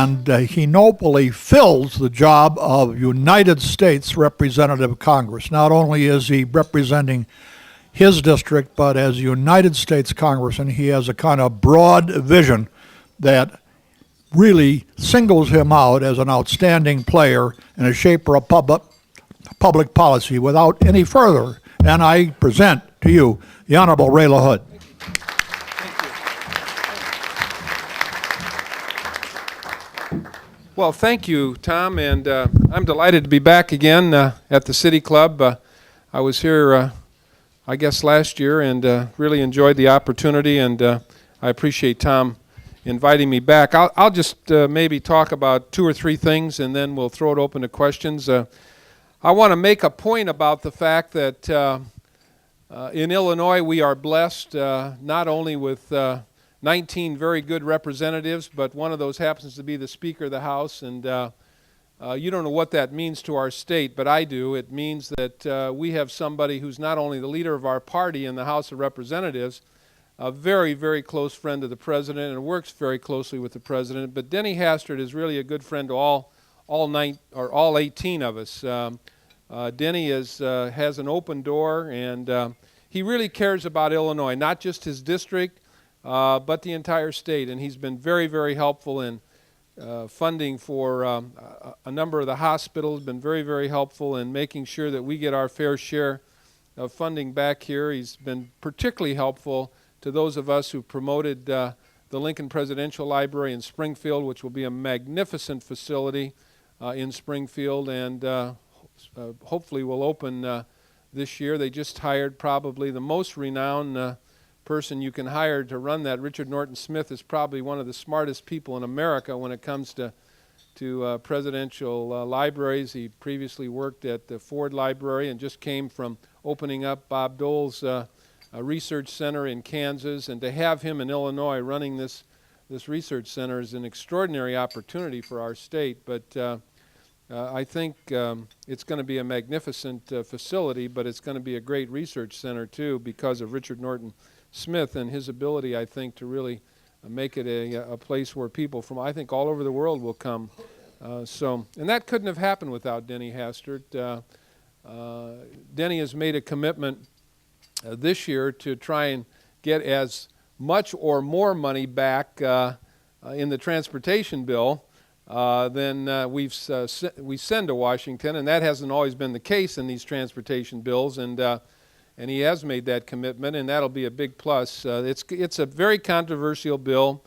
and he nobly fills the job of United States Representative of Congress. Not only is he representing his district, but as United States Congressman, he has a kind of broad vision that really singles him out as an outstanding player and a shaper of public policy. Without any further, and I present to you the Honorable Ray LaHood. Well, thank you, Tom, and I'm delighted to be back again at the City Club. I was here, I guess, last year and really enjoyed the opportunity, and I appreciate Tom inviting me back. I'll just maybe talk about 2 or 3 things, and then we'll throw it open to questions. I want to make a point about the fact that in Illinois we are blessed not only with 19 very good representatives, but one of those happens to be the Speaker of the House, and you don't know what that means to our state, but I do. It means that we have somebody who's not only the leader of our party in the House of Representatives, a very, very close friend of the President and works very closely with the President, but Denny Hastert is really a good friend to all 18 of us. Denny has an open door, and he really cares about Illinois, not just his district, but the entire state, and he's been very, very helpful in funding for a number of the hospitals, been very, very helpful in making sure that we get our fair share of funding back here. He's been particularly helpful to those of us who promoted the Lincoln Presidential Library in Springfield, which will be a magnificent facility in Springfield, and hopefully will open this year. They just hired probably the most renowned person you can hire to run that. Richard Norton Smith is probably one of the smartest people in America when it comes to presidential libraries. He previously worked at the Ford Library and just came from opening up Bob Dole's research center in Kansas, and to have him in Illinois running this research center is an extraordinary opportunity for our state. But I think it's going to be a magnificent facility, but it's going to be a great research center too because of Richard Norton Smith and his ability, I think, to really make it a place where people from, I think, all over the world will come. And that couldn't have happened without Denny Hastert. Denny has made a commitment this year to try and get as much or more money back in the transportation bill than we send to Washington, and that hasn't always been the case in these transportation bills, and he has made that commitment, and that'll be a big plus. It's a very controversial bill.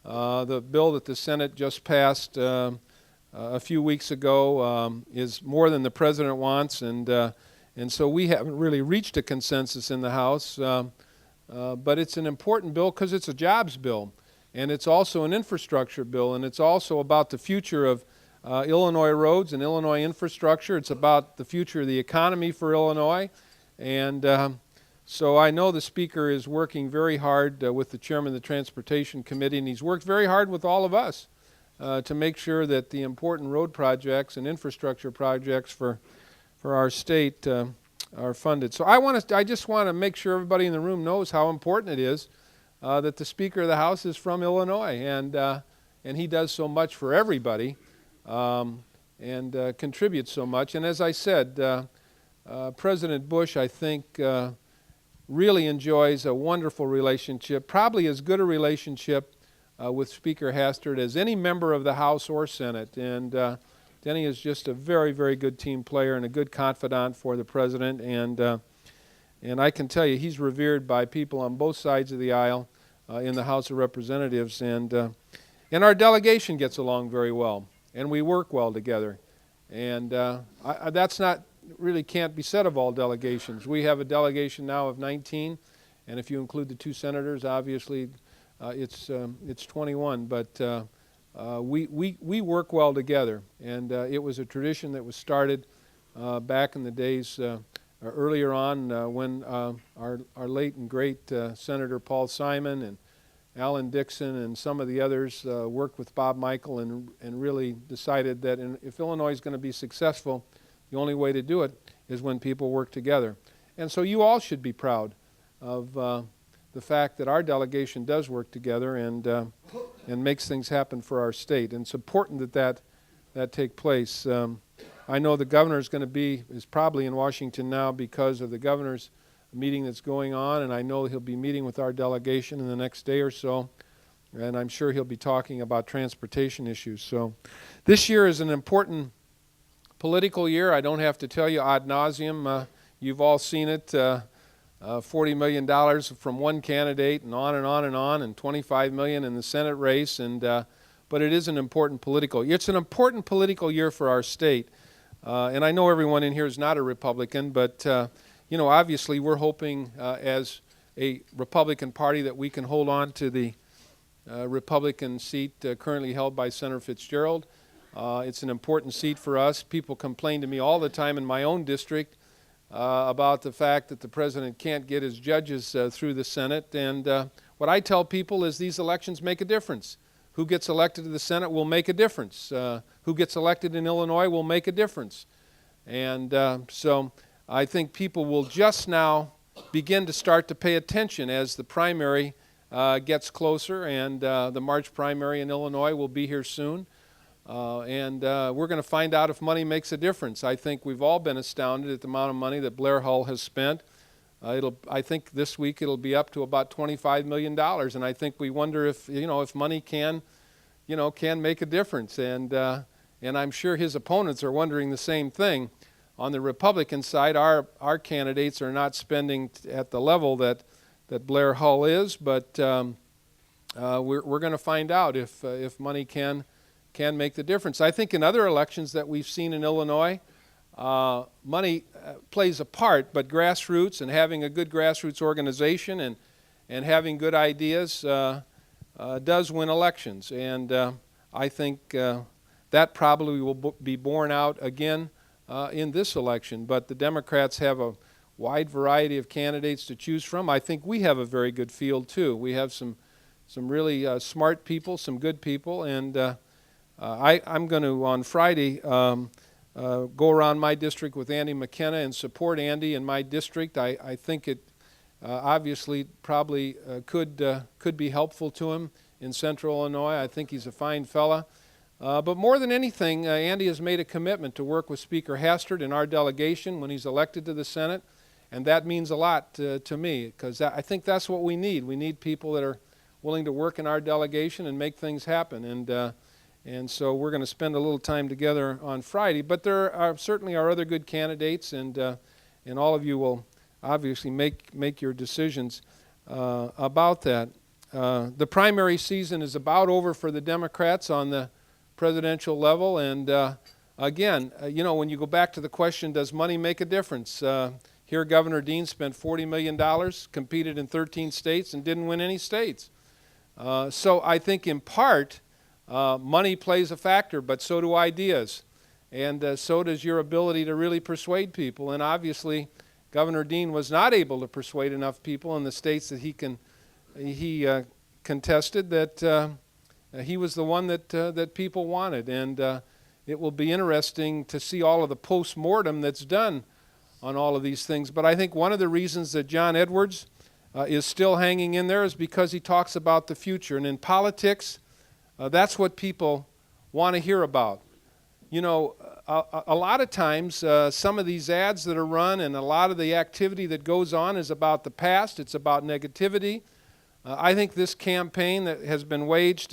The bill that the Senate just passed a few weeks ago is more than the President wants, and so we haven't really reached a consensus in the House. But it's an important bill because it's a jobs bill, and it's also an infrastructure bill, and it's also about the future of Illinois roads and Illinois infrastructure. It's about the future of the economy for Illinois. And so I know the Speaker is working very hard with the Chairman of the Transportation Committee, and he's worked very hard with all of us to make sure that the important road projects and infrastructure projects for our state are funded. So I just want to make sure everybody in the room knows how important it is that the Speaker of the House is from Illinois, and he does so much for everybody and contributes so much. And as I said, President Bush, I think, really enjoys a wonderful relationship, probably as good a relationship with Speaker Hastert as any member of the House or Senate. And Denny is just a very, very good team player and a good confidant for the President. And I can tell you he's revered by people on both sides of the aisle in the House of Representatives. And our delegation gets along very well, and we work well together. And that's not really can't be said of all delegations. We have a delegation now of 19, and if you include the 2 senators, obviously it's 21. But we work well together, and it was a tradition that was started back in the days earlier on when our late and great Senator Paul Simon and Alan Dixon and some of the others worked with Bob Michael and really decided that if Illinois is going to be successful, the only way to do it is when people work together. And so you all should be proud of the fact that our delegation does work together, and makes things happen for our state. And it's important that take place. I know the governor is probably in Washington now because of the governor's meeting that's going on, and I know he'll be meeting with our delegation in the next day or so, and I'm sure he'll be talking about transportation issues. So this year is an important political year. I don't have to tell you ad nauseum. You've all seen it. $40 million from one candidate, and on and on and on, and $25 million in the Senate race. But it is an important political year. It's an important political year for our state. And I know everyone in here is not a Republican, but obviously we're hoping as a Republican Party that we can hold on to the Republican seat currently held by Senator Fitzgerald. It's an important seat for us. People complain to me all the time in my own district about the fact that the president can't get his judges through the Senate. And what I tell people is these elections make a difference. Who gets elected to the Senate will make a difference. Who gets elected in Illinois will make a difference. And so I think people will just now begin to start to pay attention as the primary gets closer, and the March primary in Illinois will be here soon. And we're going to find out if money makes a difference. I think we've all been astounded at the amount of money that Blair Hull has spent. I think this week it'll be up to about $25 million, and I think we wonder if money can make a difference. And I'm sure his opponents are wondering the same thing. On the Republican side, our candidates are not spending at the level that Blair Hull is, but we're going to find out if money can make the difference. I think in other elections that we've seen in Illinois, money plays a part, but grassroots and having a good grassroots organization and having good ideas does win elections. And I think that probably will be borne out again in this election. But the Democrats have a wide variety of candidates to choose from. I think we have a very good field too. We have some really smart people, some good people, and I'm going to on Friday go around my district with Andy McKenna and support Andy in my district. I think it obviously probably could be helpful to him in Central Illinois. I think he's a fine fella. But more than anything, Andy has made a commitment to work with Speaker Hastert in our delegation when he's elected to the Senate, and that means a lot to me, because I think that's what we need. We need people that are willing to work in our delegation and make things happen. And so we're going to spend a little time together on Friday. But there are certainly other good candidates, and all of you will obviously make your decisions about that. The primary season is about over for the Democrats on the presidential level. And again, when you go back to the question, does money make a difference? Here, Governor Dean spent $40 million, competed in 13 states, and didn't win any states. So I think in part, money plays a factor, but so do ideas. And so does your ability to really persuade people. And obviously, Governor Dean was not able to persuade enough people in the states that he contested that he was the one that people wanted. And it will be interesting to see all of the post-mortem that's done on all of these things. But I think one of the reasons that John Edwards is still hanging in there is because he talks about the future. And in politics, that's what people want to hear about. A lot of times, some of these ads that are run and a lot of the activity that goes on is about the past. It's about negativity. I think this campaign that has been waged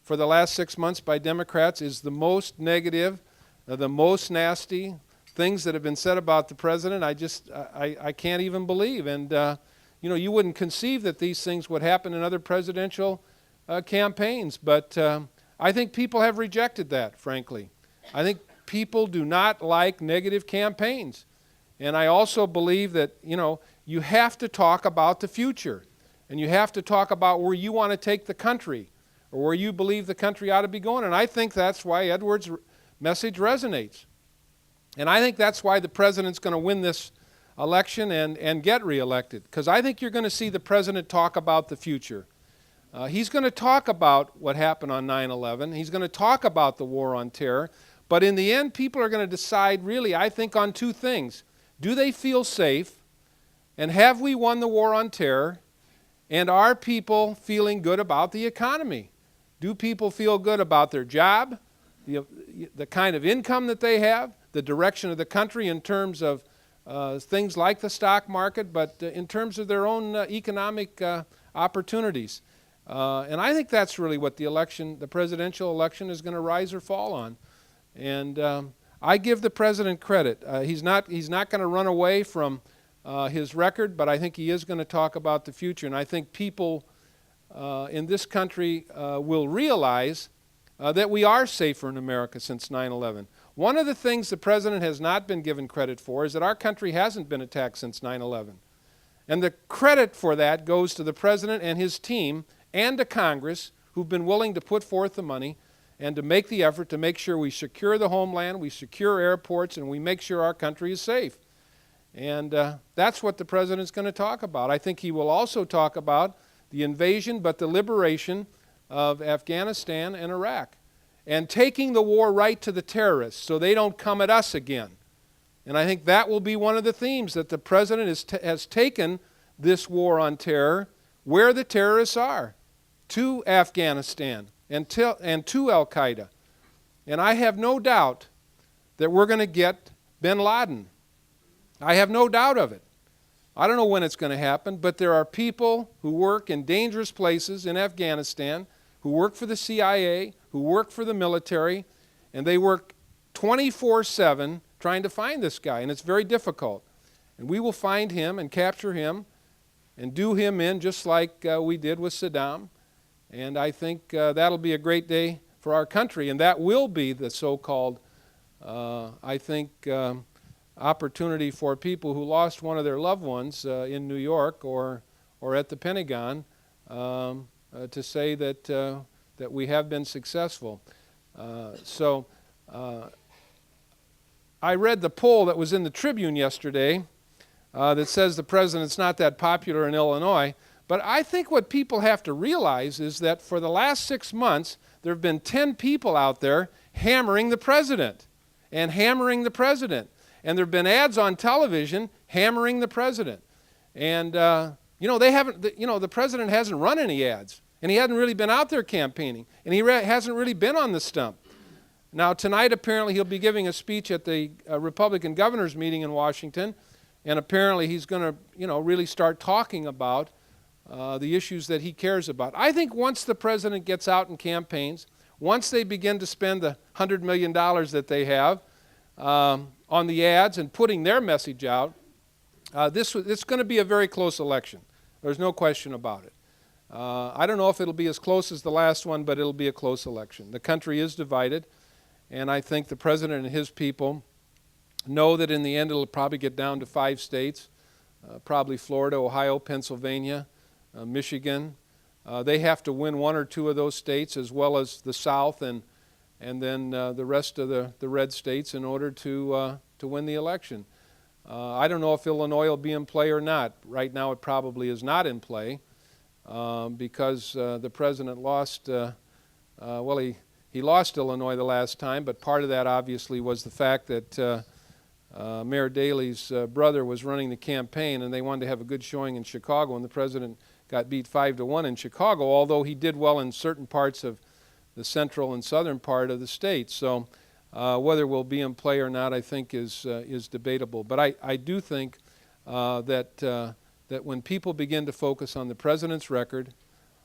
for the last 6 months by Democrats is the most negative, the most nasty things that have been said about the president. I can't even believe. And, you wouldn't conceive that these things would happen in other presidential campaigns. But I think people have rejected that, frankly. I think people do not like negative campaigns. And I also believe that, you have to talk about the future. And you have to talk about where you want to take the country or where you believe the country ought to be going. And I think that's why Edwards' message resonates. And I think that's why the president's going to win this election and get reelected. Because I think you're going to see the president talk about the future. He's going to talk about what happened on 9/11. He's going to talk about the war on terror. But in the end, people are going to decide, really, I think, on two things. Do they feel safe? And have we won the war on terror? And are people feeling good about the economy? Do people feel good about their job, the kind of income that they have, the direction of the country in terms of things like the stock market, but in terms of their own economic opportunities? And I think that's really what the presidential election is going to rise or fall on. And I give the president credit. He's not going to run away from his record, but I think he is going to talk about the future. And I think people in this country will realize that we are safer in America since 9/11. One of the things the president has not been given credit for is that our country hasn't been attacked since 9/11. And the credit for that goes to the president and his team and to Congress, who've been willing to put forth the money and to make the effort to make sure we secure the homeland, we secure airports, and we make sure our country is safe. And that's what the president's going to talk about. I think he will also talk about the invasion, but the liberation of Afghanistan and Iraq, and taking the war right to the terrorists so they don't come at us again. And I think that will be one of the themes, that the president has taken this war on terror where the terrorists are, to Afghanistan and to Al-Qaeda. And I have no doubt that we're going to get bin Laden. I have no doubt of it. I don't know when it's going to happen, but there are people who work in dangerous places in Afghanistan, who work for the CIA, who work for the military, and they work 24/7 trying to find this guy, and it's very difficult. And we will find him and capture him and do him in just like we did with Saddam. And I think that'll be a great day for our country, and that will be the so-called, opportunity for people who lost one of their loved ones in New York or at the Pentagon to say that we have been successful. I read the poll that was in the Tribune yesterday that says the president's not that popular in Illinois. But I think what people have to realize is that for the last 6 months, there have been 10 people out there hammering the president and hammering the president. And there have been ads on television hammering the president. And, the president hasn't run any ads. And he hasn't really been out there campaigning. And he hasn't really been on the stump. Now, tonight, apparently, he'll be giving a speech at the Republican governors meeting in Washington. And apparently, he's going to, really start talking about the issues that he cares about. I think once the president gets out and campaigns, once they begin to spend the $100 million that they have on the ads and putting their message out, it's going to be a very close election. There's no question about it. I don't know if it'll be as close as the last one, but it'll be a close election. The country is divided, and I think the president and his people know that in the end it'll probably get down to 5 states, probably Florida, Ohio, Pennsylvania, Michigan. They have to win 1 or 2 of those states, as well as the South and then the rest of the red states, in order to win the election. I don't know if Illinois will be in play or not. Right now it probably is not in play because the president lost, he lost Illinois the last time, but part of that obviously was the fact that Mayor Daley's brother was running the campaign, and they wanted to have a good showing in Chicago, and the president got beat 5-1 in Chicago, although he did well in certain parts of the central and southern part of the state. So whether we'll be in play or not, I think is debatable. But I do think that when people begin to focus on the president's record,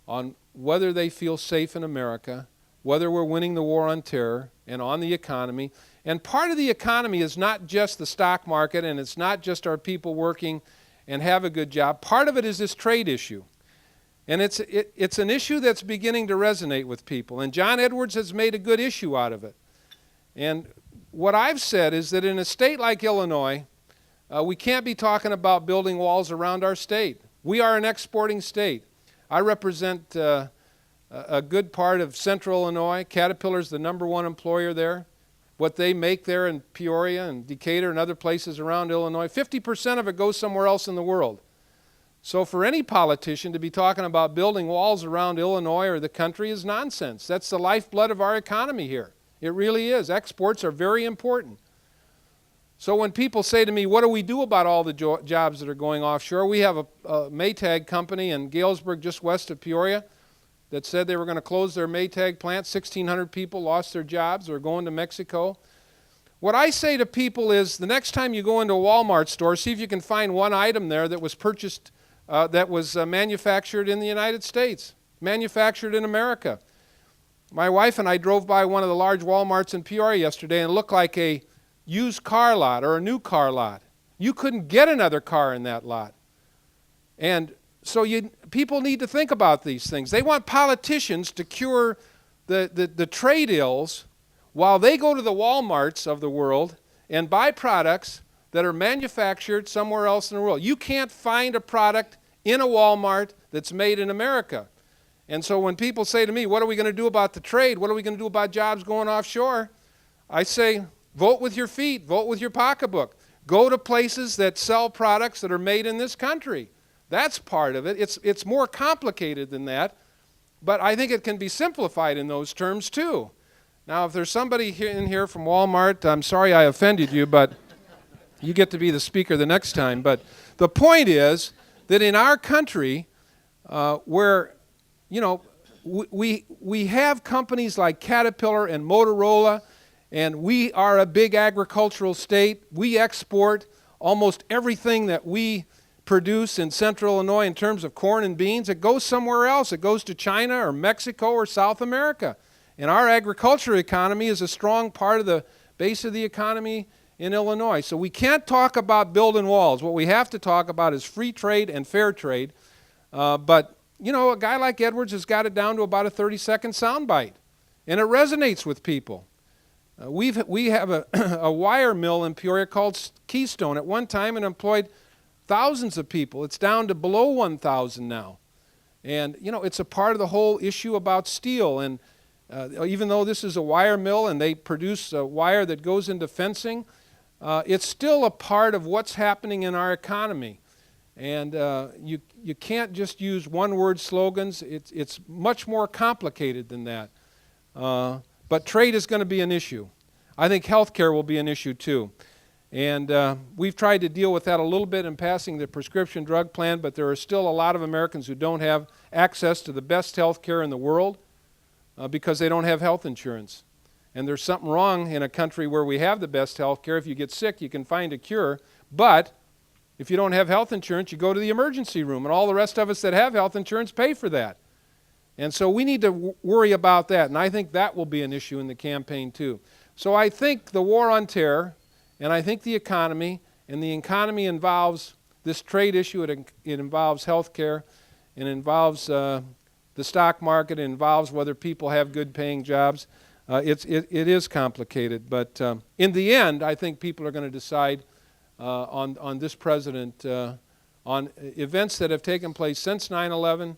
on whether they feel safe in America, whether we're winning the war on terror, and on the economy, and part of the economy is not just the stock market, and it's not just our people working and have a good job. Part of it is this trade issue. And it's an issue that's beginning to resonate with people. And John Edwards has made a good issue out of it. And what I've said is that in a state like Illinois, we can't be talking about building walls around our state. We are an exporting state. I represent a good part of central Illinois. Caterpillar's the #1 employer there. What they make there in Peoria and Decatur and other places around Illinois, 50% of it goes somewhere else in the world. So for any politician to be talking about building walls around Illinois or the country is nonsense. That's the lifeblood of our economy here. It really is. Exports are very important. So when people say to me, what do we do about all the jobs that are going offshore? We have a Maytag company in Galesburg, just west of Peoria, that said they were going to close their Maytag plant. 1,600 people lost their jobs or are going to Mexico. What I say to people is the next time you go into a Walmart store, see if you can find one item there that was purchased, that was manufactured in the United States, manufactured in America. My wife and I drove by one of the large Walmarts in Peoria yesterday, and it looked like a used car lot or a new car lot. You couldn't get another car in that lot. And so people need to think about these things. They want politicians to cure the trade ills while they go to the Walmarts of the world and buy products that are manufactured somewhere else in the world. You can't find a product in a Walmart that's made in America. And so when people say to me, what are we going to do about the trade? What are we going to do about jobs going offshore? I say, vote with your feet. Vote with your pocketbook. Go to places that sell products that are made in this country. That's part of it. It's more complicated than that, but I think it can be simplified in those terms too. Now, if there's somebody in here from Walmart, I'm sorry I offended you, but you get to be the speaker the next time. But the point is that in our country, where, you know, we have companies like Caterpillar and Motorola, and we are a big agricultural state. We export almost everything that we produce in central Illinois in terms of corn and beans. It goes somewhere else. It goes to China or Mexico or South America. And our agriculture economy is a strong part of the base of the economy in Illinois. So we can't talk about building walls. What we have to talk about is free trade and fair trade. But, you know, a guy like Edwards has got it down to about a 30-second soundbite. And it resonates with people. We have a wire mill in Peoria called Keystone. At one time it employed thousands of people. It's down to below 1,000 now. And, you know, it's a part of the whole issue about steel. And even though this is a wire mill and they produce a wire that goes into fencing, it's still a part of what's happening in our economy. And you can't just use one-word slogans. It's much more complicated than that. But trade is going to be an issue. I think health care will be an issue too. And we've tried to deal with that a little bit in passing the prescription drug plan, but there are still a lot of Americans who don't have access to the best health care in the world because they don't have health insurance. And there's something wrong in a country where we have the best health care. If you get sick, you can find a cure. But if you don't have health insurance, you go to the emergency room, and all the rest of us that have health insurance pay for that. And so we need to worry about that, and I think that will be an issue in the campaign too. So I think the war on terror, and I think the economy involves this trade issue, it involves health care, it involves the stock market, it involves whether people have good paying jobs. It is complicated, but in the end, I think people are going to decide on this president, on events that have taken place since 9/11,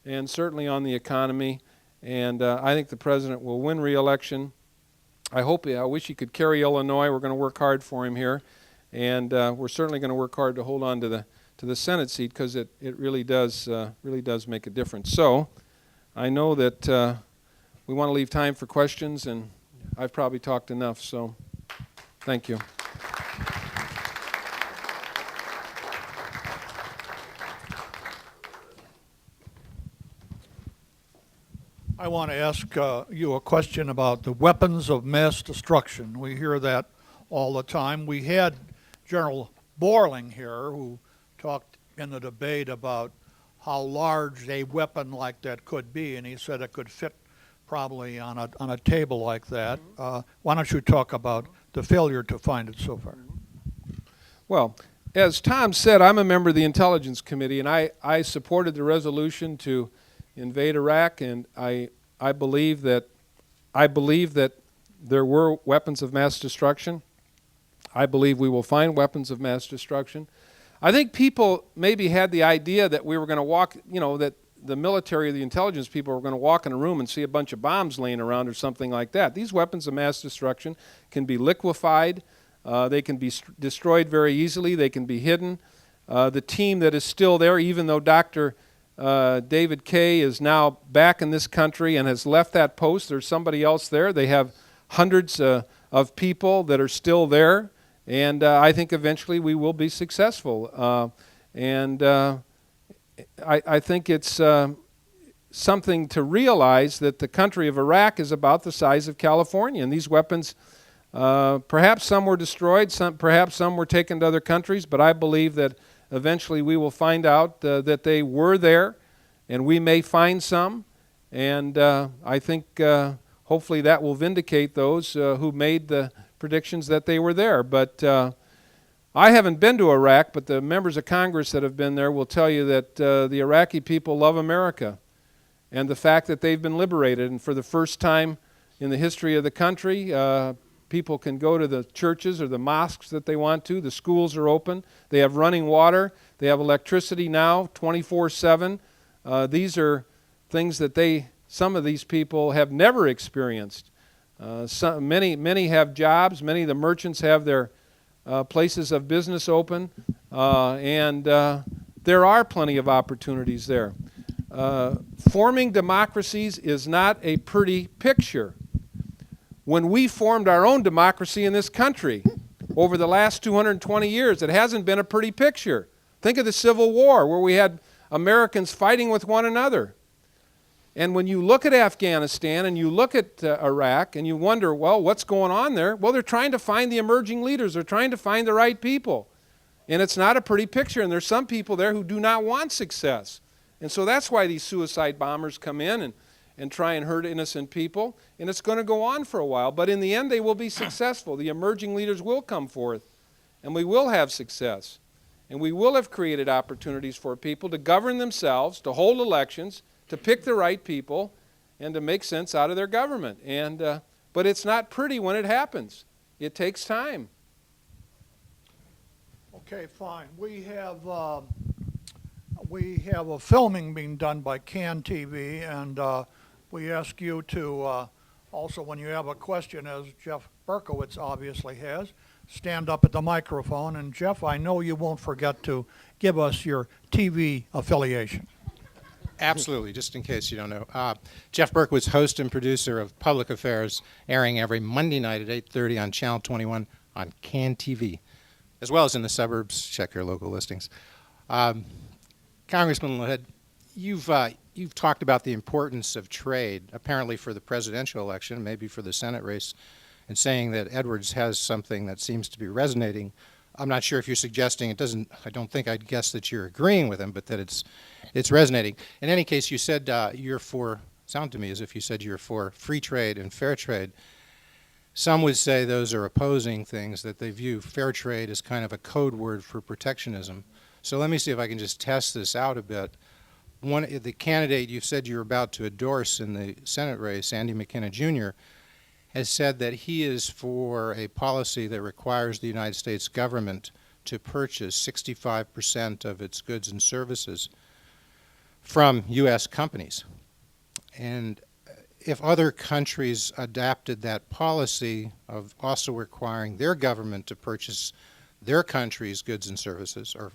and certainly on the economy. And I think the president will win re-election. I wish he could carry Illinois. We're going to work hard for him here, and we're certainly going to work hard to hold on to the Senate seat because it really does make a difference. So I know that we want to leave time for questions, and I've probably talked enough. So thank you. I want to ask you a question about the weapons of mass destruction. We hear that all the time. We had General Borling here who talked in the debate about how large a weapon like that could be, and he said it could fit probably on a table like that. Why don't you talk about the failure to find it so far? Well, as Tom said, I'm a member of the Intelligence Committee, and I supported the resolution to invade Iraq, and I believe that there were weapons of mass destruction. I believe we will find weapons of mass destruction. I think people maybe had the idea that we were going to walk, that the military or the intelligence people were going to walk in a room and see a bunch of bombs laying around or something like that. These weapons of mass destruction can be liquefied. They can be destroyed very easily. They can be hidden. The team that is still there, even though Dr. David Kay is now back in this country and has left that post, there's somebody else there. They have hundreds of people that are still there, and I think eventually we will be successful. I think it's something to realize that the country of Iraq is about the size of California, and these weapons, perhaps some were destroyed, perhaps some were taken to other countries, but I believe that eventually we will find out that they were there, and we may find some, and I think hopefully that will vindicate those who made the predictions that they were there. But I haven't been to Iraq, but the members of Congress that have been there will tell you that the Iraqi people love America and the fact that they've been liberated. And for the first time in the history of the country, people can go to the churches or the mosques that they want to. The schools are open. They have running water. They have electricity now 24/7. These are things that some of these people have never experienced. Many have jobs. Many of the merchants have their places of business open, and there are plenty of opportunities there. Forming democracies is not a pretty picture. When we formed our own democracy in this country over the last 220 years, it hasn't been a pretty picture. Think of the Civil War, where we had Americans fighting with one another. And when you look at Afghanistan and you look at Iraq and you wonder, well, what's going on there? Well, they're trying to find the emerging leaders. They're trying to find the right people. And it's not a pretty picture. And there's some people there who do not want success. And so that's why these suicide bombers come in and try and hurt innocent people. And it's going to go on for a while. But in the end, they will be successful. The emerging leaders will come forth. And we will have success. And we will have created opportunities for people to govern themselves, to hold elections, to pick the right people, and to make sense out of their government. But it's not pretty when it happens. It takes time. Okay, fine. We have a filming being done by CAN TV, and we ask you to also, when you have a question, as Jeff Berkowitz obviously has, stand up at the microphone. And Jeff, I know you won't forget to give us your TV affiliation. Absolutely, just in case you don't know. Jeff Berkowitz, host and producer of Public Affairs, airing every Monday night at 8:30 on Channel 21 on CAN TV, as well as in the suburbs. Check your local listings. Congressman LaHood, you've talked about the importance of trade, apparently for the presidential election, maybe for the Senate race, and saying that Edwards has something that seems to be resonating. I'm not sure if you're suggesting it doesn't. I don't think I'd guess that you're agreeing with him, but that it's resonating. In any case, you said you're for. Sound to me as if you said you're for free trade and fair trade. Some would say those are opposing things, that they view fair trade as kind of a code word for protectionism. So let me see if I can just test this out a bit. The candidate you said you were about to endorse in the Senate race, Andy McKenna Jr., has said that he is for a policy that requires the United States government to purchase 65% of its goods and services from U.S. companies. And if other countries adapted that policy of also requiring their government to purchase their country's goods and services, or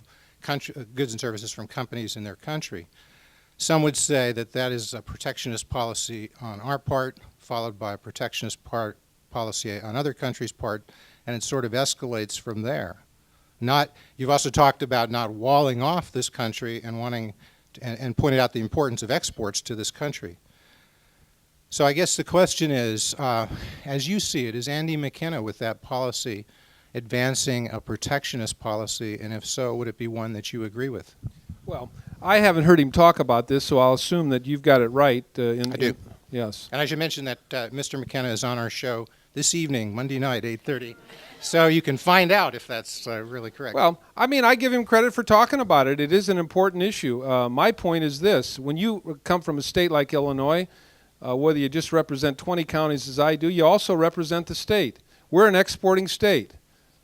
goods and services from companies in their country, some would say that that is a protectionist policy on our part, followed by a protectionist policy on other countries' part, and it sort of escalates from there. You've also talked about not walling off this country and and pointed out the importance of exports to this country. So I guess the question is, as you see it, is Andy McKenna with that policy advancing a protectionist policy, and if so, would it be one that you agree with? Well, I haven't heard him talk about this, so I'll assume that you've got it right. I do. Yes. And I should mention that Mr. McKenna is on our show this evening, Monday night, 8:30. So you can find out if that's really correct. Well, I mean, I give him credit for talking about it. It is an important issue. My point is this. When you come from a state like Illinois, whether you just represent 20 counties as I do, you also represent the state. We're an exporting state.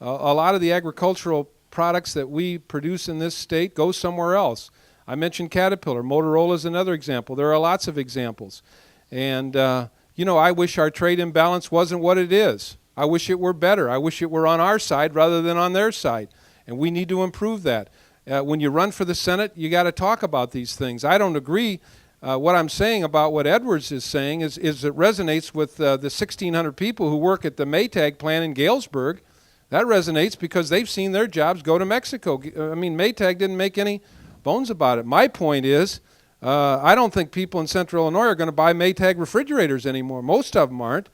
A lot of the agricultural products that we produce in this state go somewhere else. I mentioned Caterpillar. Motorola is another example. There are lots of examples. And, I wish our trade imbalance wasn't what it is. I wish it were better. I wish it were on our side rather than on their side. And we need to improve that. When you run for the Senate, you got to talk about these things. I don't agree. What I'm saying about what Edwards is saying is it resonates with the 1,600 people who work at the Maytag plant in Galesburg. That resonates because they've seen their jobs go to Mexico. I mean, Maytag didn't make any bones about it. My point is I don't think people in Central Illinois are going to buy Maytag refrigerators anymore. Most of them aren't.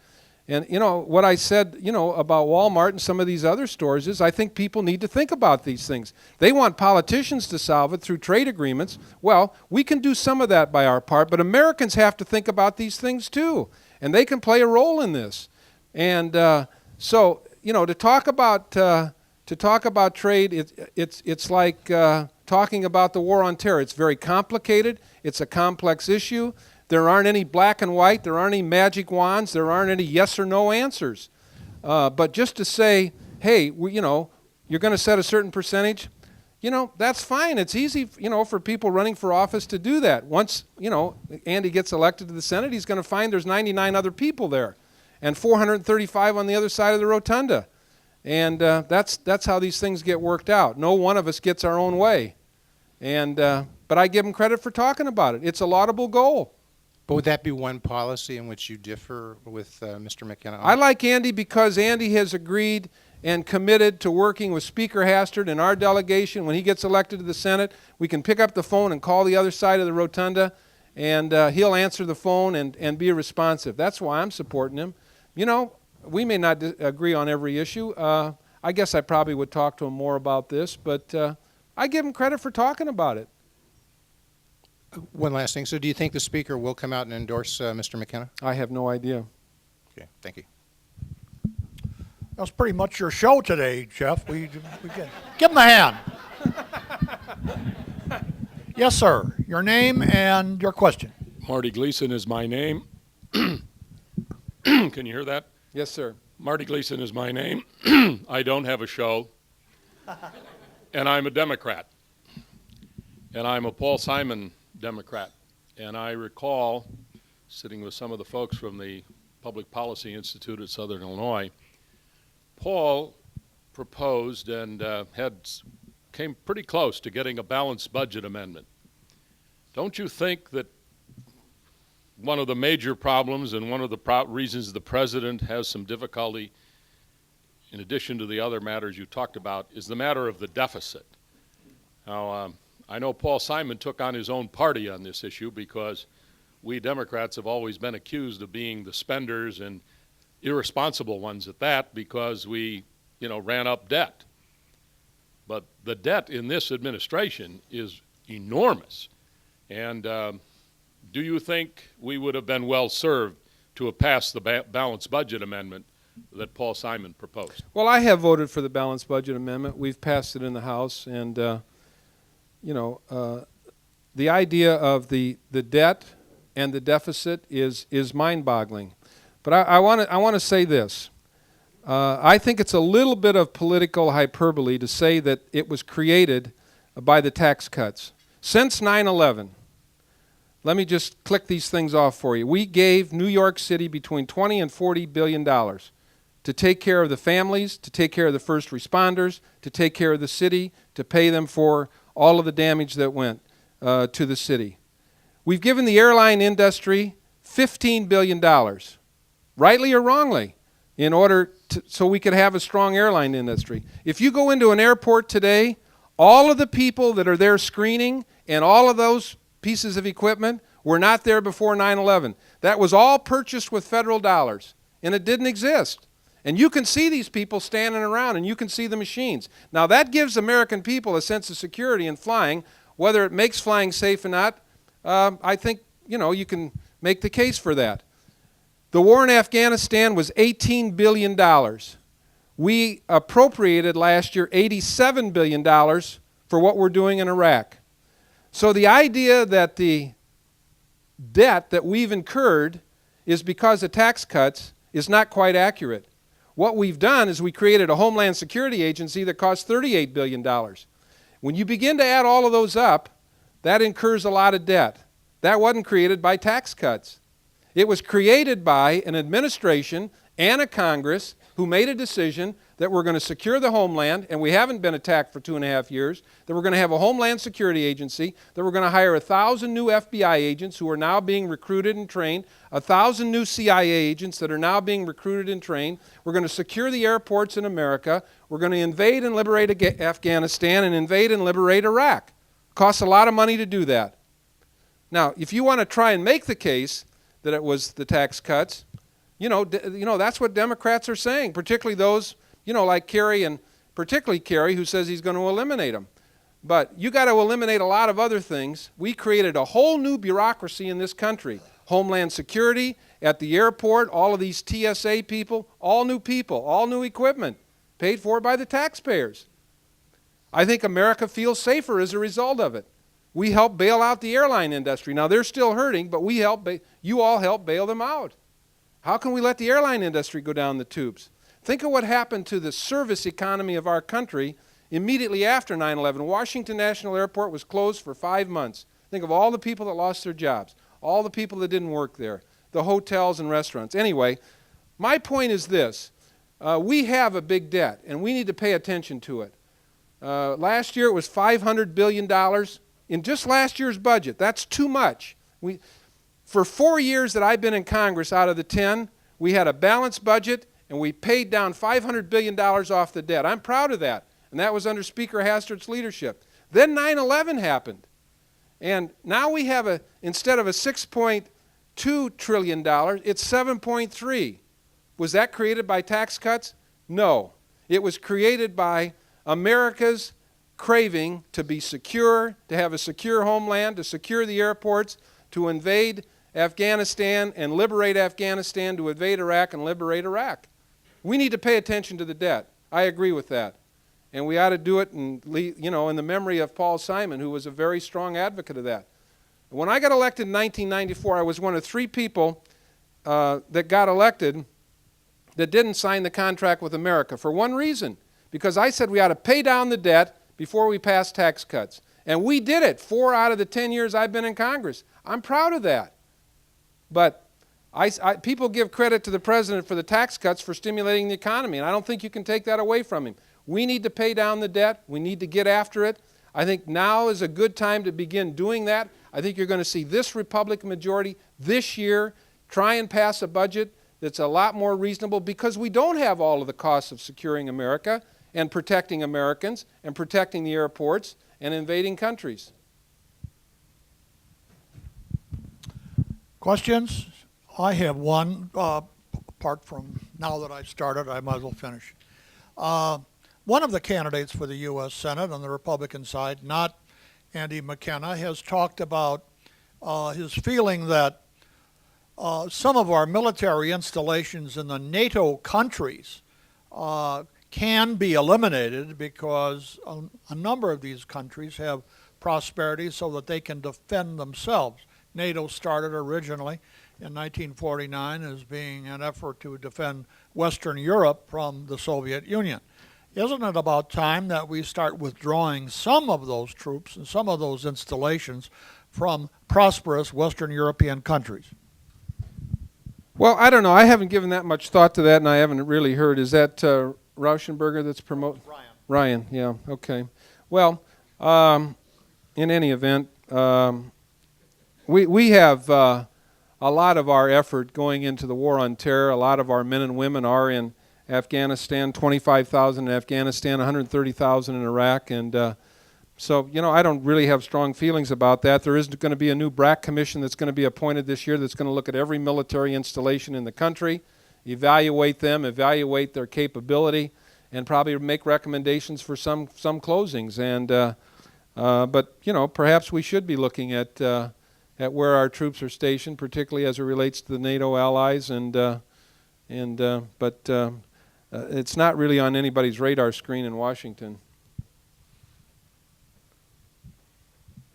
And, you know, what I said, you know, about Walmart and some of these other stores is I think people need to think about these things. They want politicians to solve it through trade agreements. Well, we can do some of that by our part, but Americans have to think about these things too, and they can play a role in this. And so, you know, to talk about trade, it's like talking about the war on terror. It's very complicated. It's a complex issue. There aren't any black and white. There aren't any magic wands. There aren't any yes or no answers. But just to say, hey, you know, you're going to set a certain percentage, you know, that's fine. It's easy, you know, for people running for office to do that. Once, you know, Andy gets elected to the Senate, he's going to find there's 99 other people there and 435 on the other side of the rotunda. And that's how these things get worked out. No one of us gets our own way. And but I give him credit for talking about it. It's a laudable goal. But would that be one policy in which you differ with Mr. McKenna? I like Andy because Andy has agreed and committed to working with Speaker Hastert and our delegation. When he gets elected to the Senate, we can pick up the phone and call the other side of the rotunda, and he'll answer the phone and be responsive. That's why I'm supporting him. You know, we may not agree on every issue. I guess I probably would talk to him more about this, but I give him credit for talking about it. One last thing. So do you think the Speaker will come out and endorse Mr. McKenna? I have no idea. Okay, thank you. That's pretty much your show today, Jeff. We can give him a hand. Yes, sir. Your name and your question. Marty Gleason is my name. Can you hear that? Yes, sir. Marty Gleason is my name. I don't have a show. And I'm a Democrat. And I'm a Paul Simon Democrat. And I recall sitting with some of the folks from the Public Policy Institute at Southern Illinois. Paul proposed and came pretty close to getting a balanced budget amendment. Don't you think that one of the major problems and one of the reasons the president has some difficulty, in addition to the other matters you talked about, is the matter of the deficit? Now, I know Paul Simon took on his own party on this issue because we Democrats have always been accused of being the spenders and irresponsible ones at that because we, you know, ran up debt. But the debt in this administration is enormous. And do you think we would have been well served to have passed the balanced budget amendment that Paul Simon proposed? Well, I have voted for the balanced budget amendment. We've passed it in the House, and you know, the idea of the debt and the deficit is mind-boggling. But I want to say this. I think it's a little bit of political hyperbole to say that it was created by the tax cuts. Since 9/11, let me just click these things off for you. We gave New York City between $20 and $40 billion to take care of the families, to take care of the first responders, to take care of the city, to pay them for all of the damage that went to the city. We've given the airline industry $15 billion, rightly or wrongly, in order so we could have a strong airline industry. If you go into an airport today, all of the people that are there screening and all of those pieces of equipment were not there before 9/11. That was all purchased with federal dollars, and it didn't exist. And you can see these people standing around, and you can see the machines. Now, that gives American people a sense of security in flying. Whether it makes flying safe or not, I think, you know, you can make the case for that. The war in Afghanistan was $18 billion. We appropriated last year $87 billion for what we're doing in Iraq. So the idea that the debt that we've incurred is because of tax cuts is not quite accurate. What we've done is we created a Homeland Security Agency that cost $38 billion. When you begin to add all of those up, that incurs a lot of debt. That wasn't created by tax cuts. It was created by an administration and a Congress who made a decision that we're going to secure the homeland, and we haven't been attacked for 2.5 years, that we're going to have a Homeland Security Agency, that we're going to hire 1,000 new FBI agents who are now being recruited and trained, 1,000 new CIA agents that are now being recruited and trained. We're going to secure the airports in America. We're going to invade and liberate Afghanistan and invade and liberate Iraq. Costs a lot of money to do that. Now, if you want to try and make the case that it was the tax cuts, that's what Democrats are saying, particularly those, like Kerry, and particularly Kerry, who says he's going to eliminate them. But you got to eliminate a lot of other things. We created a whole new bureaucracy in this country. Homeland Security, at the airport, all of these TSA people, all new equipment, paid for by the taxpayers. I think America feels safer as a result of it. We helped bail out the airline industry. Now, they're still hurting, but you all helped bail them out. How can we let the airline industry go down the tubes? Think of what happened to the service economy of our country immediately after 9/11. Washington National Airport was closed for 5 months. Think of all the people that lost their jobs, all the people that didn't work there, the hotels and restaurants. Anyway, my point is this. We have a big debt, and we need to pay attention to it. Last year it was $500 billion in just last year's budget. That's too much. For 4 years that I've been in Congress out of the 10, we had a balanced budget, and we paid down $500 billion off the debt. I'm proud of that, and that was under Speaker Hastert's leadership. Then 9/11 happened, and now we have instead of a $6.2 trillion, it's $7.3. Was that created by tax cuts? No. It was created by America's craving to be secure, to have a secure homeland, to secure the airports, to invade Afghanistan and liberate Afghanistan, to invade Iraq and liberate Iraq. We need to pay attention to the debt. I agree with that. And we ought to do it in the memory of Paul Simon, who was a very strong advocate of that. When I got elected in 1994, I was one of 3 people that got elected that didn't sign the contract with America for one reason, because I said we ought to pay down the debt before we pass tax cuts. And we did it 4 out of the 10 years I've been in Congress. I'm proud of that. But people give credit to the president for the tax cuts for stimulating the economy, and I don't think you can take that away from him. We need to pay down the debt. We need to get after it. I think now is a good time to begin doing that. I think you're going to see this Republican majority this year try and pass a budget that's a lot more reasonable, because we don't have all of the costs of securing America and protecting Americans and protecting the airports and invading countries. Questions? I have one. Apart from now that I started, I might as well finish. One of the candidates for the U.S. Senate on the Republican side, not Andy McKenna, has talked about his feeling that some of our military installations in the NATO countries can be eliminated because a number of these countries have prosperity so that they can defend themselves. NATO started originally in 1949 as being an effort to defend Western Europe from the Soviet Union. Isn't it about time that we start withdrawing some of those troops and some of those installations from prosperous Western European countries? Well, I don't know. I haven't given that much thought to that, and I haven't really heard. Is that Rauschenberger that's promoting? Ryan, yeah, okay. Well, in any event, we have a lot of our effort going into the war on terror. A lot of our men and women are in Afghanistan, 25,000 in Afghanistan, 130,000 in Iraq, and so, I don't really have strong feelings about that. There is going to be a new BRAC commission that's going to be appointed this year that's going to look at every military installation in the country, evaluate them, evaluate their capability, and probably make recommendations for some closings. And but perhaps we should be looking at where our troops are stationed, particularly as it relates to the NATO allies. But it's not really on anybody's radar screen in Washington.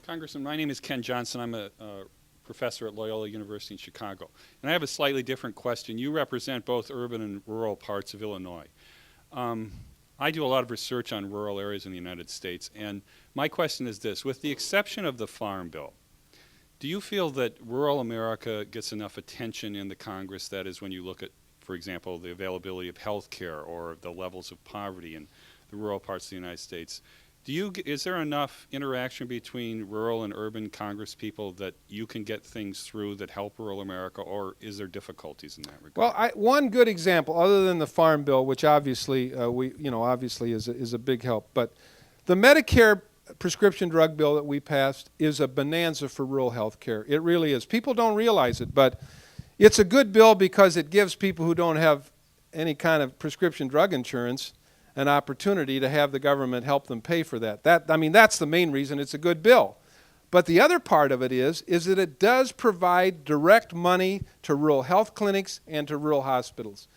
Congressman, my name is Ken Johnson. I'm a professor at Loyola University in Chicago. And I have a slightly different question. You represent both urban and rural parts of Illinois. I do a lot of research on rural areas in the United States, and my question is this. With the exception of the Farm Bill, do you feel that rural America gets enough attention in the Congress? That is, when you look at, for example, the availability of health care or the levels of poverty in the rural parts of the United States. Is there enough interaction between rural and urban Congress people that you can get things through that help rural America, or is there difficulties in that regard? Well, one good example, other than the Farm Bill, which obviously obviously is a big help, but the Medicare prescription drug bill that we passed is a bonanza for rural health care. It really is. People don't realize it, but it's a good bill because it gives people who don't have any kind of prescription drug insurance an opportunity to have the government help them pay for that. That's the main reason it's a good bill. But the other part of it is that it does provide direct money to rural health clinics and to rural hospitals.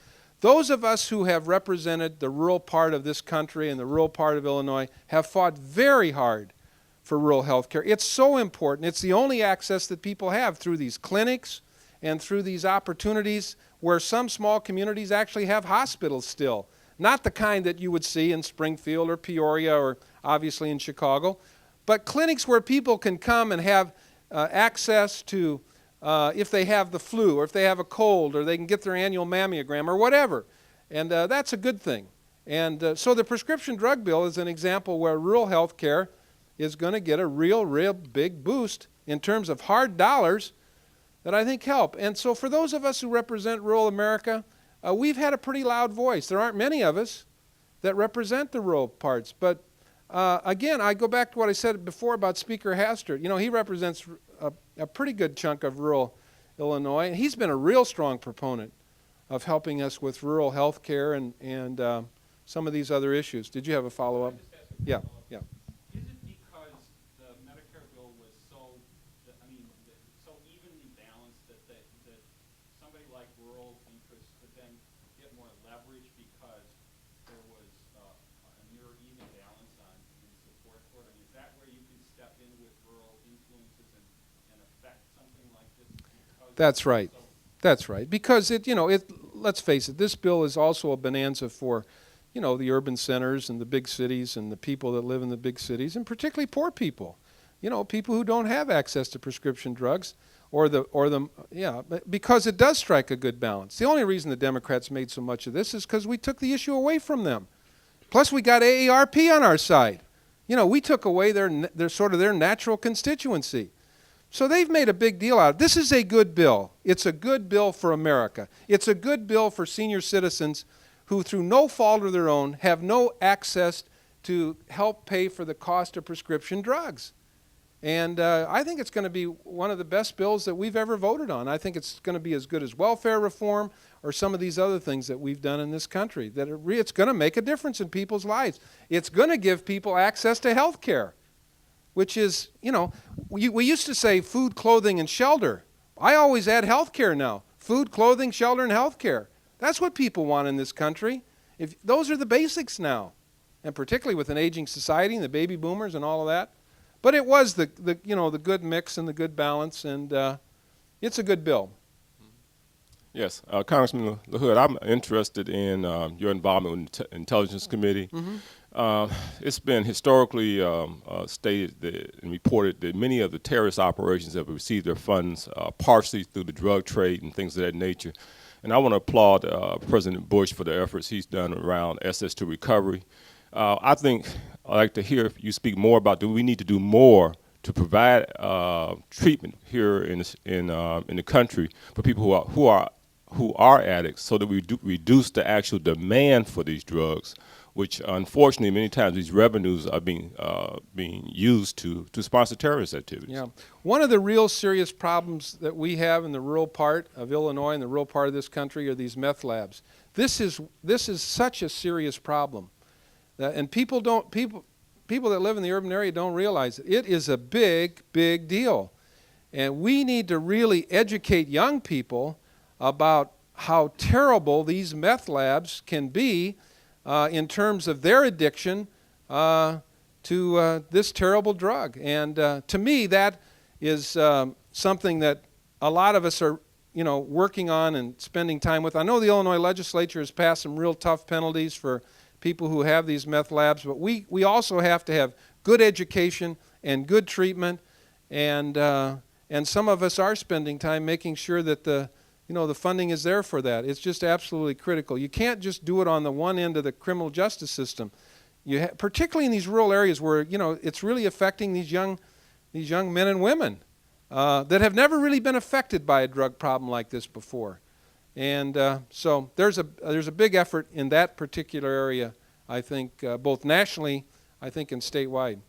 Those of us who have represented the rural part of this country and the rural part of Illinois have fought very hard for rural health care. It's so important. It's the only access that people have through these clinics and through these opportunities where some small communities actually have hospitals still. Not the kind that you would see in Springfield or Peoria or obviously in Chicago, but clinics where people can come and have access to if they have the flu or if they have a cold or they can get their annual mammogram or whatever. And that's a good thing. And so the prescription drug bill is an example where rural health care is going to get a real big boost in terms of hard dollars that I think help. And so for those of us who represent rural America, we've had a pretty loud voice. There aren't many of us that represent the rural parts. But again, I go back to what I said before about Speaker Hastert. You know, he represents a pretty good chunk of rural Illinois. And he's been a real strong proponent of helping us with rural health care and some of these other issues. Did you have a follow-up? Yeah. Is it because the Medicare bill was so evenly balanced that somebody like rural interests could then get more leverage because there was a near even balance in support for it? I mean, is that where you can step in with rural influences and affect something like this? That's right. That's right. Because let's face it, this bill is also a bonanza for, the urban centers and the big cities and the people that live in the big cities, and particularly poor people. People who don't have access to prescription drugs because it does strike a good balance. The only reason the Democrats made so much of this is because we took the issue away from them. Plus we got AARP on our side. We took away their sort of their natural constituency. So they've made a big deal out of it. This is a good bill. It's a good bill for America. It's a good bill for senior citizens who, through no fault of their own, have no access to help pay for the cost of prescription drugs. And I think it's going to be one of the best bills that we've ever voted on. I think it's going to be as good as welfare reform or some of these other things that we've done in this country. It's going to make a difference in people's lives. It's going to give people access to health care, which is, we used to say food, clothing, and shelter. I always add health care now. Food, clothing, shelter, and health care. That's what people want in this country. Those are the basics now, and particularly with an aging society and the baby boomers and all of that. But it was the good mix and the good balance, and it's a good bill. Yes, Congressman LaHood, I'm interested in your involvement with the Intelligence Committee. Mm-hmm. It's been historically stated and reported that many of the terrorist operations have received their funds partially through the drug trade and things of that nature. And I want to applaud President Bush for the efforts he's done around SS2 recovery. I think I'd like to hear you speak more about, do we need to do more to provide treatment here in the country for people who are addicts, so that we reduce the actual demand for these drugs, which unfortunately many times these revenues are being used to sponsor terrorist activities. Yeah, one of the real serious problems that we have in the rural part of Illinois and the rural part of this country are these meth labs. This is such a serious problem, and people that live in the urban area don't realize it. It is a big deal, and we need to really educate young people about how terrible these meth labs can be in terms of their addiction to this terrible drug. And to me, that is something that a lot of us are working on and spending time with. I know the Illinois legislature has passed some real tough penalties for people who have these meth labs, but we also have to have good education and good treatment, and some of us are spending time making sure that the funding is there for that. It's just absolutely critical. You can't just do it on the one end of the criminal justice system. Particularly in these rural areas where, it's really affecting these young men and women that have never really been affected by a drug problem like this before. And so there's a big effort in that particular area, I think, both nationally, I think, and statewide.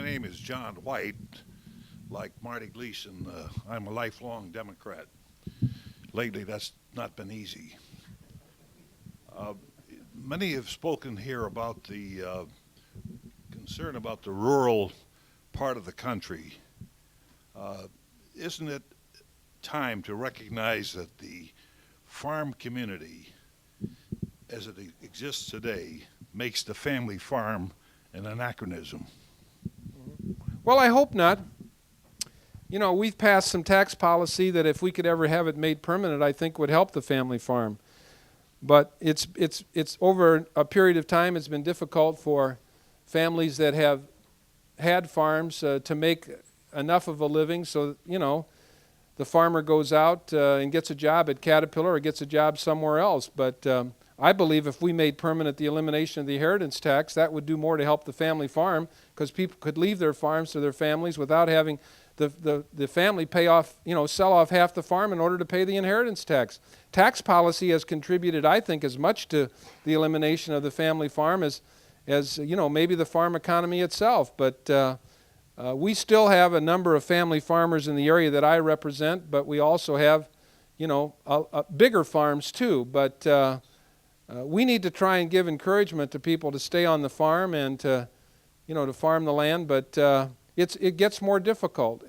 name is John White. Like Marty Gleason, I'm a lifelong Democrat. Lately, that's not been easy. Many have spoken here about the concern about the rural part of the country. Isn't it time to recognize that the farm community, as it exists today, makes the family farm an anachronism? Well, I hope not. You know, we've passed some tax policy that if we could ever have it made permanent, I think would help the family farm. But it's over a period of time, it's been difficult for families that have had farms to make enough of a living so, you know, the farmer goes out and gets a job at Caterpillar or gets a job somewhere else. But I believe if we made permanent the elimination of the inheritance tax, that would do more to help the family farm, because people could leave their farms to their families without having the family pay off, you know, sell off half the farm in order to pay the inheritance tax. Tax policy has contributed, I think, as much to the elimination of the family farm as you know, maybe the farm economy itself. But we still have a number of family farmers in the area that I represent, but we also have, you know, bigger farms too. But we need to try and give encouragement to people to stay on the farm and to, you know, to farm the land. But it gets more difficult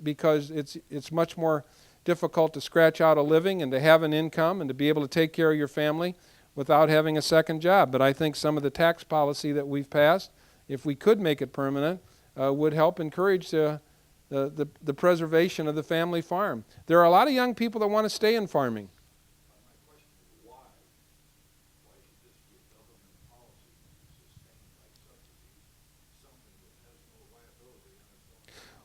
because it's much more difficult to scratch out a living and to have an income and to be able to take care of your family without having a second job. But I think some of the tax policy that we've passed, if we could make it permanent, would help encourage the preservation of the family farm. There are a lot of young people that want to stay in farming.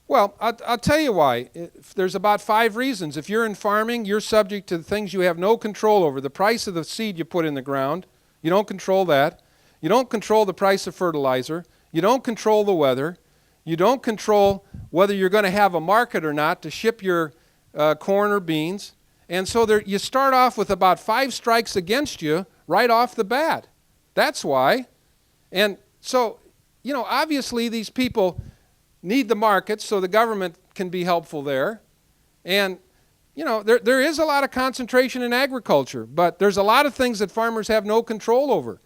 Well, I'll tell you why. There's about 5 reasons. If you're in farming, you're subject to things you have no control over. The price of the seed you put in the ground, you don't control that. You don't control the price of fertilizer. You don't control the weather. You don't control whether you're going to have a market or not to ship your corn or beans. And so you start off with about 5 strikes against you right off the bat. That's why. And so, you know, obviously these people need the markets, so the government can be helpful there. And, you know, there is a lot of concentration in agriculture, but there's a lot of things that farmers have no control over.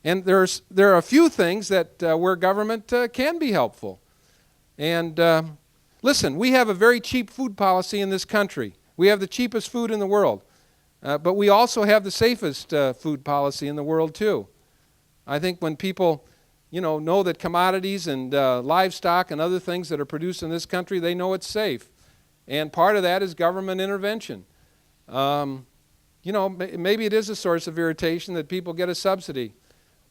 And there are a few things that where government can be helpful. And listen, we have a very cheap food policy in this country. We have the cheapest food in the world. But we also have the safest food policy in the world, too. I think when people know that commodities and livestock and other things that are produced in this country, they know it's safe. And part of that is government intervention. Maybe it is a source of irritation that people get a subsidy.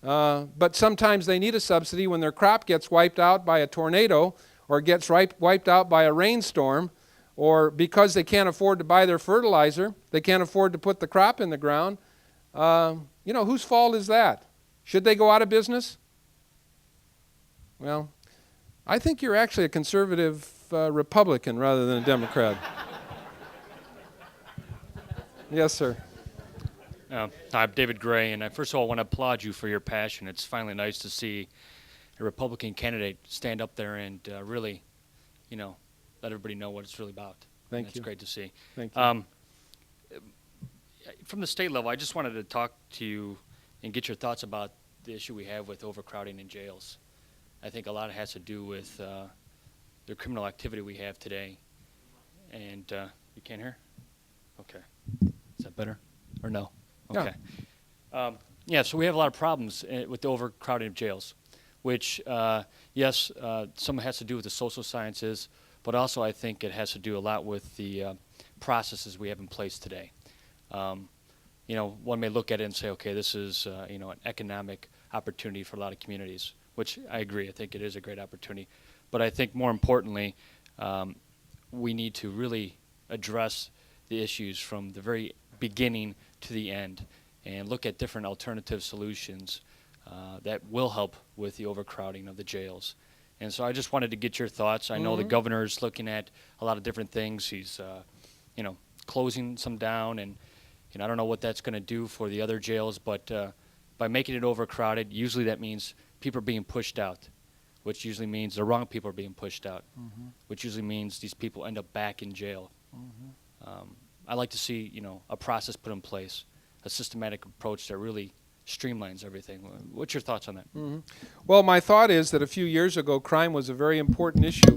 But sometimes they need a subsidy when their crop gets wiped out by a tornado or gets wiped out by a rainstorm, or because they can't afford to buy their fertilizer, they can't afford to put the crop in the ground. Whose fault is that? Should they go out of business? Well, I think you're actually a conservative Republican rather than a Democrat. Yes, sir. Hi, I'm David Gray, and I first of all want to applaud you for your passion. It's finally nice to see a Republican candidate stand up there and really, let everybody know what it's really about. Thank you. It's great to see. Thank you. From the state level, I just wanted to talk to you and get your thoughts about the issue we have with overcrowding in jails. I think a lot has to do with the criminal activity we have today. And you can't hear? Okay. Is that better or no? Okay. So we have a lot of problems with the overcrowding of jails, which, yes, some has to do with the social sciences, but also I think it has to do a lot with the processes we have in place today. One may look at it and say, okay, this is, an economic opportunity for a lot of communities, which I agree. I think it is a great opportunity. But I think more importantly, we need to really address the issues from the very beginning to the end and look at different alternative solutions that will help with the overcrowding of the jails. And so I just wanted to get your thoughts. I know the governor's looking at a lot of different things. He's, closing some down, and I don't know what that's going to do for the other jails, but by making it overcrowded, usually that means people are being pushed out. which usually means the wrong people are being pushed out, which usually means these people end up back in jail. I'd like to see, a process put in place, a systematic approach that really streamlines everything. What's your thoughts on that? Well, my thought is that a few years ago, crime was a very important issue.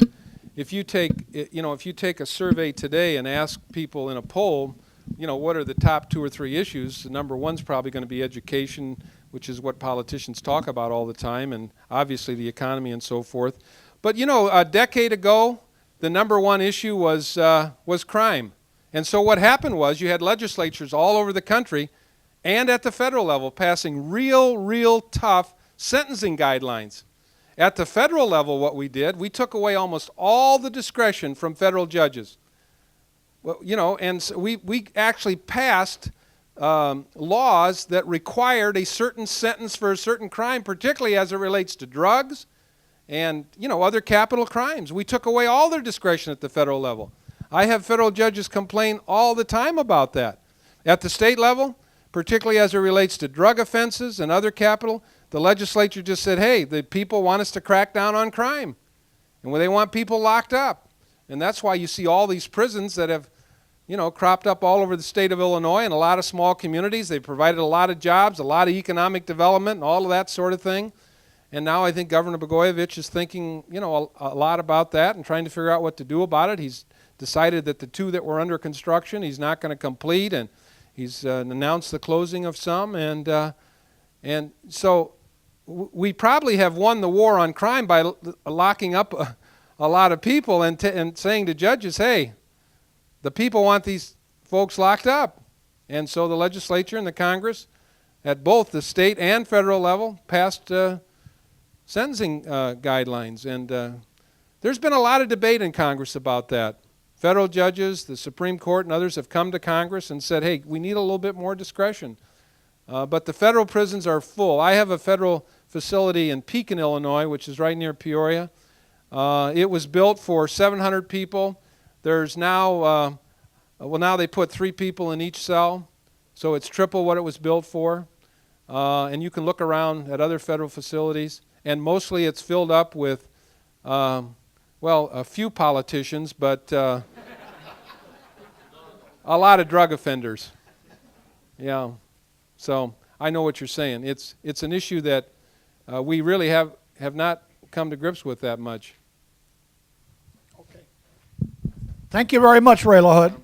If you take a survey today and ask people in a poll, what are the top 2 or 3 issues, the number one's probably going to be education, which is what politicians talk about all the time, and obviously the economy and so forth. But a decade ago, the number one issue was crime. And so what happened was you had legislatures all over the country and at the federal level passing real tough sentencing guidelines. At the federal level, what we did, we took away almost all the discretion from federal judges. Well, and so we actually passed laws that required a certain sentence for a certain crime, particularly as it relates to drugs and, other capital crimes. We took away all their discretion at the federal level. I have federal judges complain all the time about that. At the state level, particularly as it relates to drug offenses and other capital, the legislature just said, hey, the people want us to crack down on crime. And they want people locked up. And that's why you see all these prisons that have, cropped up all over the state of Illinois and a lot of small communities. They've provided a lot of jobs, a lot of economic development, and all of that sort of thing. And now I think Governor Blagojevich is thinking, a lot about that and trying to figure out what to do about it. He's decided that the 2 that were under construction he's not going to complete, and he's announced the closing of some. And so we probably have won the war on crime by locking up a lot of people and saying to judges, hey, the people want these folks locked up. And so the legislature and the Congress at both the state and federal level passed sentencing guidelines. And there's been a lot of debate in Congress about that. Federal judges, the Supreme Court, and others have come to Congress and said, hey, we need a little bit more discretion. But the federal prisons are full. I have a federal facility in Pekin, Illinois, which is right near Peoria. It was built for 700 people. There's now, now they put 3 people in each cell, so it's triple what it was built for. And you can look around at other federal facilities, and mostly it's filled up with, a few politicians, but a lot of drug offenders. Yeah, so I know what you're saying. It's an issue that we really have not come to grips with that much. Thank you very much, Ray LaHood.